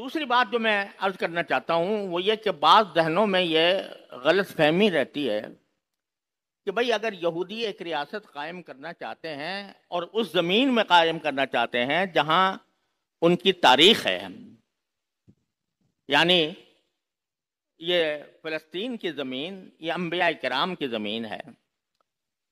دوسری بات جو میں عرض کرنا چاہتا ہوں وہ یہ کہ بعض ذہنوں میں یہ غلط فہمی رہتی ہے کہ بھئی اگر یہودی ایک ریاست قائم کرنا چاہتے ہیں اور اس زمین میں قائم کرنا چاہتے ہیں جہاں ان کی تاریخ ہے، یعنی یہ فلسطین کی زمین یہ انبیاء کرام کی زمین ہے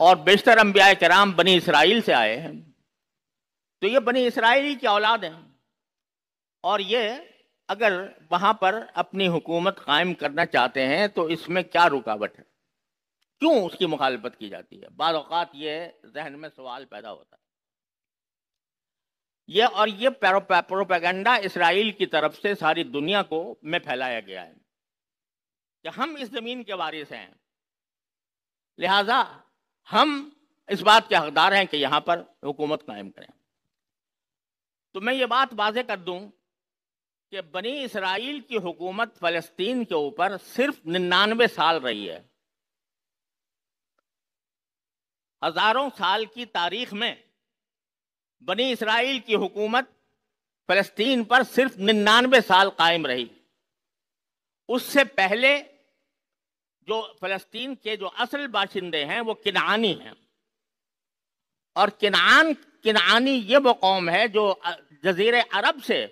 اور بیشتر انبیاء کرام بنی اسرائیل سے آئے ہیں، تو یہ بنی اسرائیل کی اولاد ہیں، اور یہ اگر وہاں پر اپنی حکومت قائم کرنا چاہتے ہیں تو اس میں کیا رکاوٹ ہے، کیوں اس کی مخالفت کی جاتی ہے؟ بعض اوقات یہ ذہن میں سوال پیدا ہوتا ہے۔ یہ پروپیگنڈا اسرائیل کی طرف سے ساری دنیا کو میں پھیلایا گیا ہے کہ ہم اس زمین کے وارث ہیں، لہذا ہم اس بات کے حقدار ہیں کہ یہاں پر حکومت قائم کریں۔ تو میں یہ بات واضح کر دوں کہ بنی اسرائیل کی حکومت فلسطین کے اوپر صرف 99 سال رہی ہے۔ ہزاروں سال کی تاریخ میں بنی اسرائیل کی حکومت فلسطین پر صرف 99 سال قائم رہی۔ اس سے پہلے جو فلسطین کے جو اصل باشندے ہیں وہ کنعانی ہیں، اور کنعانی یہ وہ قوم ہے جو جزیرے عرب سے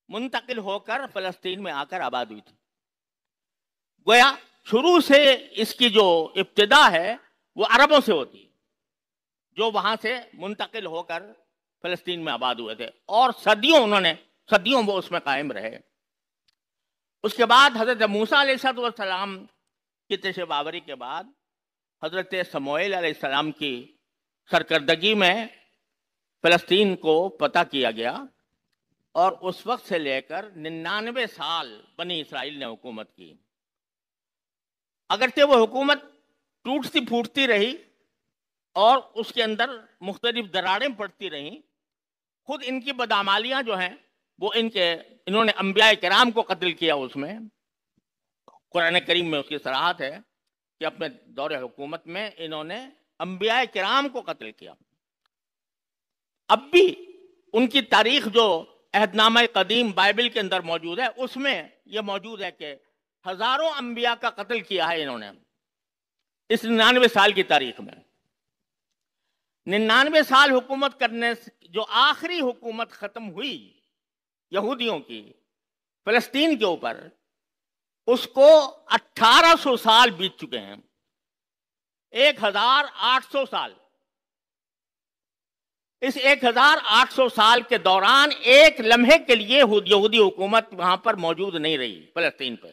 منتقل ہو کر فلسطین میں آ کر آباد ہوئی تھی۔ گویا شروع سے اس کی جو ابتدا ہے وہ عربوں سے ہوتی، جو وہاں سے منتقل ہو کر فلسطین میں آباد ہوئے تھے، اور صدیوں وہ اس میں قائم رہے۔ اس کے بعد حضرت موسیٰ علیہ السلام کی تشریف آوری کے بعد حضرت سموئیل علیہ السلام کی سرکردگی میں فلسطین کو فتح کیا گیا، اور اس وقت سے لے کر 99 سال بنی اسرائیل نے حکومت کی۔ اگرچہ وہ حکومت ٹوٹتی پھوٹتی رہی اور اس کے اندر مختلف دراڑیں پڑتی رہیں، خود ان کی بدعمالیاں جو ہیں وہ انہوں نے انبیاء کرام کو قتل کیا۔ اس میں قرآن کریم میں اس کی صراحت ہے کہ اپنے دور حکومت میں انہوں نے انبیاء کرام کو قتل کیا۔ اب بھی ان کی تاریخ جو عہد نامہ قدیم بائبل کے اندر موجود ہے اس میں یہ موجود ہے کہ ہزاروں انبیاء کا قتل کیا ہے انہوں نے اس 99 سال کی تاریخ میں۔ 99 سال حکومت کرنے سے جو آخری حکومت ختم ہوئی یہودیوں کی فلسطین کے اوپر، اس کو 1800 سال بیت چکے ہیں، 1800 سال۔ اس 1800 سال کے دوران ایک لمحے کے لیے یہودی حکومت وہاں پر موجود نہیں رہی فلسطین پہ،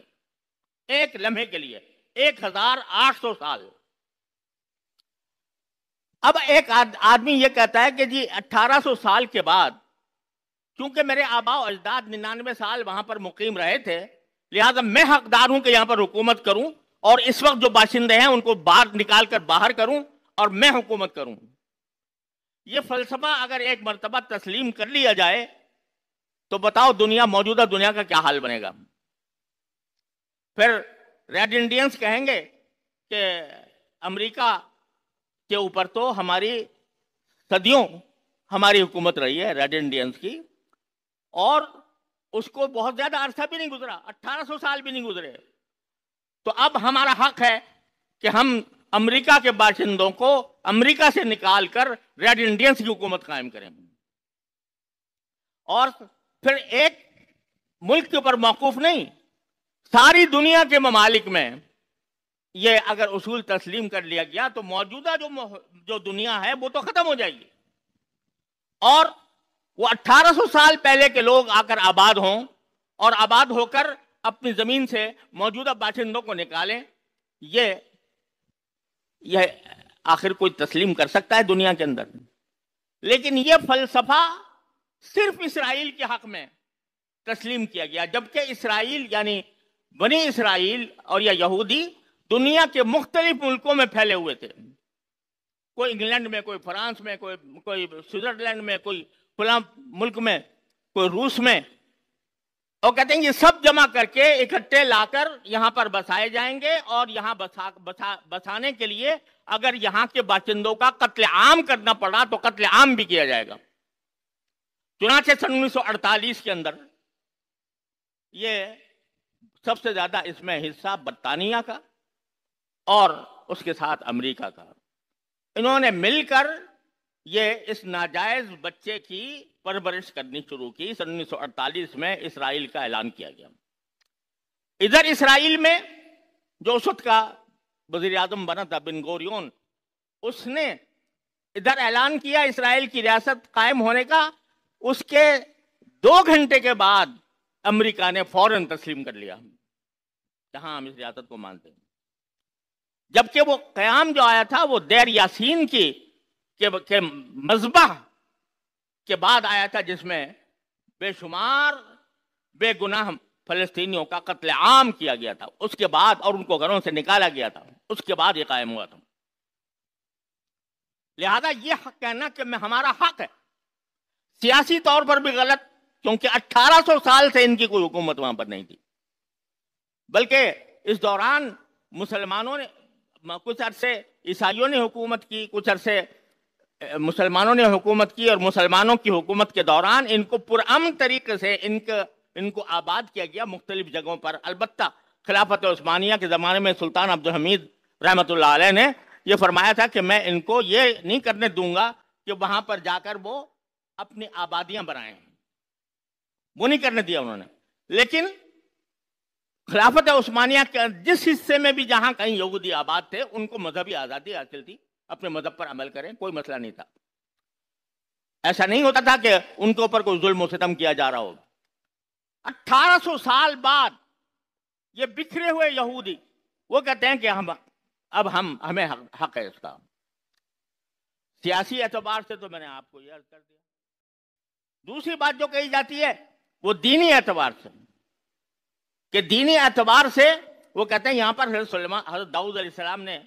ایک لمحے کے لیے 1800 سال۔ اب ایک آدمی یہ کہتا ہے کہ جی 1800 سال کے بعد کیونکہ میرے آباء و اجداد 99 سال وہاں پر مقیم رہے تھے، لہذا میں حقدار ہوں کہ یہاں پر حکومت کروں، اور اس وقت جو باشندے ہیں ان کو باہر نکال کر باہر کروں اور میں حکومت کروں۔ یہ فلسفہ اگر ایک مرتبہ تسلیم کر لیا جائے تو بتاؤ موجودہ دنیا کا کیا حال بنے گا؟ پھر ریڈ انڈینز کہیں گے کہ امریکہ کے اوپر تو صدیوں ہماری حکومت رہی ہے ریڈ انڈینز کی، اور اس کو بہت زیادہ عرصہ بھی نہیں گزرا، 1800 سال بھی نہیں گزرے، تو اب ہمارا حق ہے کہ ہم امریکہ کے باشندوں کو امریکہ سے نکال کر ریڈ انڈینز کی حکومت قائم کریں۔ اور پھر ایک ملک کے اوپر موقوف نہیں، ساری دنیا کے ممالک میں یہ اگر اصول تسلیم کر لیا گیا تو موجودہ جو دنیا ہے وہ تو ختم ہو جائے گی، اور وہ 1800 سال پہلے کے لوگ آ کر آباد ہوں اور آباد ہو کر اپنی زمین سے موجودہ باشندوں کو نکالیں۔ یہ آخر کوئی تسلیم کر سکتا ہے دنیا کے اندر؟ لیکن یہ فلسفہ صرف اسرائیل کے حق میں تسلیم کیا گیا، جبکہ اسرائیل یعنی بنی اسرائیل اور یا یہودی دنیا کے مختلف ملکوں میں پھیلے ہوئے تھے، کوئی انگلینڈ میں، کوئی فرانس میں، کوئی سوئٹزرلینڈ میں، کوئی فلاں ملک میں، کوئی روس میں، اور کہتے ہیں یہ سب جمع کر کے اکٹھے لا کر یہاں پر بسائے جائیں گے، اور یہاں بسانے کے لیے اگر یہاں کے باشندوں کا قتل عام کرنا پڑا تو قتل عام بھی کیا جائے گا۔ چنانچہ سن 1948 کے اندر یہ سب سے زیادہ اس میں حصہ برطانیہ کا اور اس کے ساتھ امریکہ کا، انہوں نے مل کر یہ اس ناجائز بچے کی پرورش کرنی شروع کی۔ سن 1948 میں اسرائیل کا اعلان کیا گیا۔ ادھر اسرائیل میں جو اس وقت کا وزیر اعظم بنا تھا بن گوریون، اس نے ادھر اعلان کیا اسرائیل کی ریاست قائم ہونے کا، اس کے 2 گھنٹے کے بعد امریکہ نے فوراً تسلیم کر لیا، جہاں ہم اس ریاست کو مانتے ہیں۔ جبکہ وہ قیام جو آیا تھا وہ دیر یاسین کے مذبح کے بعد آیا تھا، جس میں بے شمار بے گناہ فلسطینیوں کا قتل عام کیا گیا تھا، اس کے بعد، اور ان کو گھروں سے نکالا گیا تھا، اس کے بعد یہ قائم ہوا تھا۔ لہذا یہ کہنا کہ ہمارا حق ہے، سیاسی طور پر بھی غلط، کیونکہ 1800 سال سے ان کی کوئی حکومت وہاں پر نہیں تھی، بلکہ اس دوران مسلمانوں نے کچھ عرصے عیسائیوں نے حکومت کی، کچھ عرصے مسلمانوں نے حکومت کی، اور مسلمانوں کی حکومت کے دوران ان کو پرامن طریقے سے ان کو آباد کیا گیا مختلف جگہوں پر۔ البتہ خلافت عثمانیہ کے زمانے میں سلطان عبد الحمید رحمۃ اللہ علیہ نے یہ فرمایا تھا کہ میں ان کو یہ نہیں کرنے دوں گا کہ وہاں پر جا کر وہ اپنی آبادیاں بنائیں، وہ نہیں کرنے دیا انہوں نے۔ لیکن خلافت عثمانیہ کے جس حصے میں بھی جہاں کہیں یہودی آباد تھے، ان کو مذہبی آزادی حاصل تھی، اپنے مذہب پر عمل کریں، کوئی مسئلہ نہیں تھا۔ ایسا نہیں ہوتا تھا کہ ان کے اوپر کوئی ظلم و ستم کیا جا رہا ہو۔ 1800 سال بعد یہ بکھرے ہوئے یہودی وہ کہتے ہیں کہ ہمیں حق ہے اس کا۔ سیاسی اعتبار سے تو میں نے آپ کو یہ عرض کر دیا۔ دوسری بات جو کہی جاتی ہے وہ دینی اعتبار سے، کہ دینی اعتبار سے وہ کہتے ہیں یہاں پر حضرت داؤد علیہ السلام نے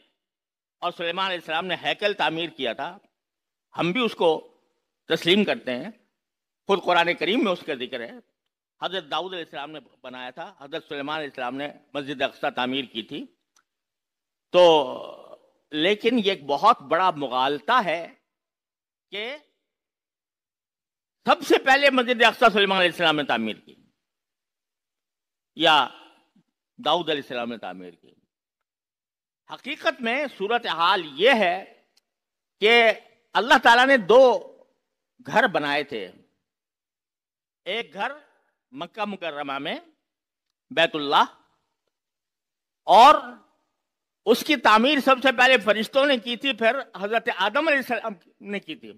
اور سلیمان علیہ السلام نے ہیکل تعمیر کیا تھا، ہم بھی اس کو تسلیم کرتے ہیں، خود قرآن کریم میں اس کا ذکر ہے۔ حضرت داؤد علیہ السلام نے بنایا تھا، حضرت سلیمان علیہ السلام نے مسجد اقصی تعمیر کی تھی۔ تو لیکن یہ ایک بہت بڑا مغالطہ ہے کہ سب سے پہلے مسجد اقصی سلیمان علیہ السلام نے تعمیر کی یا داؤد علیہ السلام نے تعمیر کی۔ حقیقت میں صورتحال یہ ہے کہ اللہ تعالیٰ نے 2 گھر بنائے تھے، ایک گھر مکہ مکرمہ میں بیت اللہ، اور اس کی تعمیر سب سے پہلے فرشتوں نے کی تھی، پھر حضرت آدم علیہ السلام نے کی تھی۔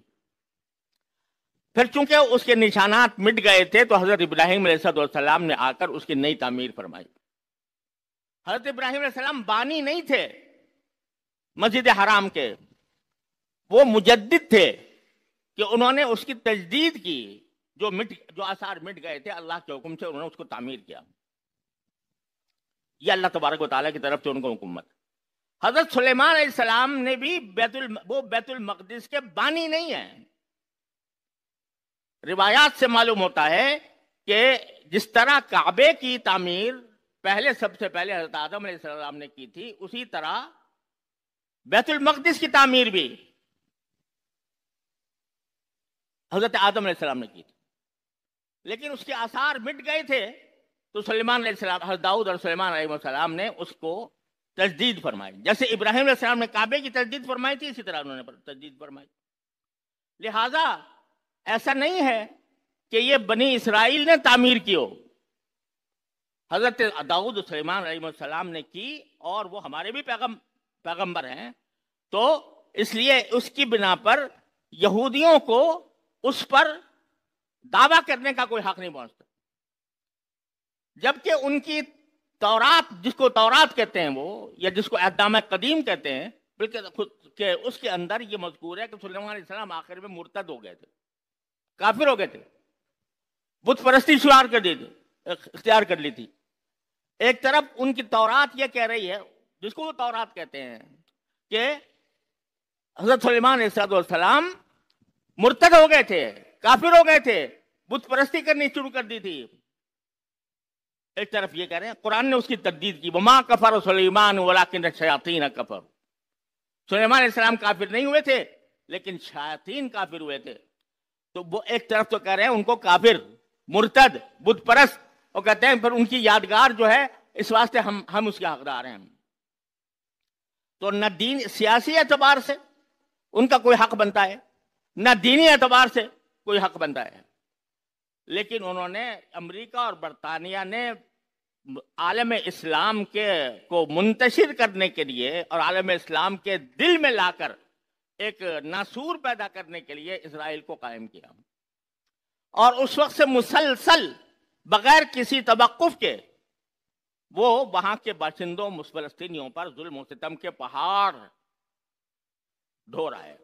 پھر چونکہ اس کے نشانات مٹ گئے تھے تو حضرت ابراہیم علیہ السلام نے آ کر اس کی نئی تعمیر فرمائی۔ حضرت ابراہیم علیہ السلام بانی نہیں تھے مسجد حرام کے، وہ مجدد تھے کہ انہوں نے اس کی تجدید کی، جو آثار مٹ گئے تھے اللہ کے حکم سے انہوں نے اس کو تعمیر کیا۔ یہ اللہ تبارک و تعالیٰ کی طرف سے ان کو حکومت۔ حضرت سلیمان علیہ السلام نے بھی وہ بیت المقدس کے بانی نہیں ہیں۔ روایات سے معلوم ہوتا ہے کہ جس طرح کعبے کی تعمیر سب سے پہلے حضرت آدم علیہ السلام نے کی تھی، اسی طرح بیت المقدس کی تعمیر بھی حضرت آدم علیہ السلام نے کی تھی، لیکن اس کے آثار مٹ گئے تھے تو سلیمان علیہ السلام، حضرت داؤد اور سلیمان علیہ السلام نے اس کو تجدید فرمائی۔ جیسے ابراہیم علیہ السلام نے کعبے کی تجدید فرمائی تھی، اسی طرح انہوں نے تجدید فرمائی۔ لہذا ایسا نہیں ہے کہ یہ بنی اسرائیل نے تعمیر کی ہو، حضرت داؤد سلیمان علیہ السلام نے کی، اور وہ ہمارے بھی پیغمبر ہیں، تو اس لیے اس کی بنا پر یہودیوں کو اس پر دعویٰ کرنے کا کوئی حق نہیں پہنچتا۔ جبکہ ان کی تورات، جس کو تورات کہتے ہیں وہ، یا جس کو عہد نامہ قدیم کہتے ہیں، بلکہ اس کے اندر یہ مذکور ہے کہ سلیمان علیہ السلام آخر میں مرتد ہو گئے تھے، کافر ہو گئے تھے، بت پرستی اختیار کر لی تھی۔ ایک طرف ان کی تورات یہ کہہ رہی ہے، جس کو وہ تورات کہتے ہیں، کہ حضرت سلیمان علیہ السلام مرتد ہو گئے تھے، کافر ہو گئے تھے، بت پرستی کرنی شروع کر دی تھی۔ ایک طرف یہ کہہ رہے ہیں، قرآن نے اس کی تردید کی، وما کفر سلیمان ولکن الشیاطین کفر۔ سلیمان علیہ السلام کافر نہیں ہوئے تھے، لیکن شیاطین کافر ہوئے تھے۔ تو وہ ایک طرف تو کہہ رہے ہیں ان کو کافر، مرتد، بت پرست، اور کہتے ہیں پھر ان کی یادگار جو ہے اس واسطے ہم اس کے حقدار ہیں. تو نہ دین سیاسی اعتبار سے ان کا کوئی حق بنتا ہے، نہ دینی اعتبار سے کوئی حق بنتا ہے. لیکن انہوں نے، امریکہ اور برطانیہ نے عالم اسلام کو منتشر کرنے کے لیے اور عالم اسلام کے دل میں لا کر ایک ناسور پیدا کرنے کے لیے اسرائیل کو قائم کیا. اور اس وقت سے مسلسل بغیر کسی توقف کے وہ وہاں کے باشندوں فلسطینیوں پر ظلم و ستم کے پہاڑ ڈھو رہا ہے.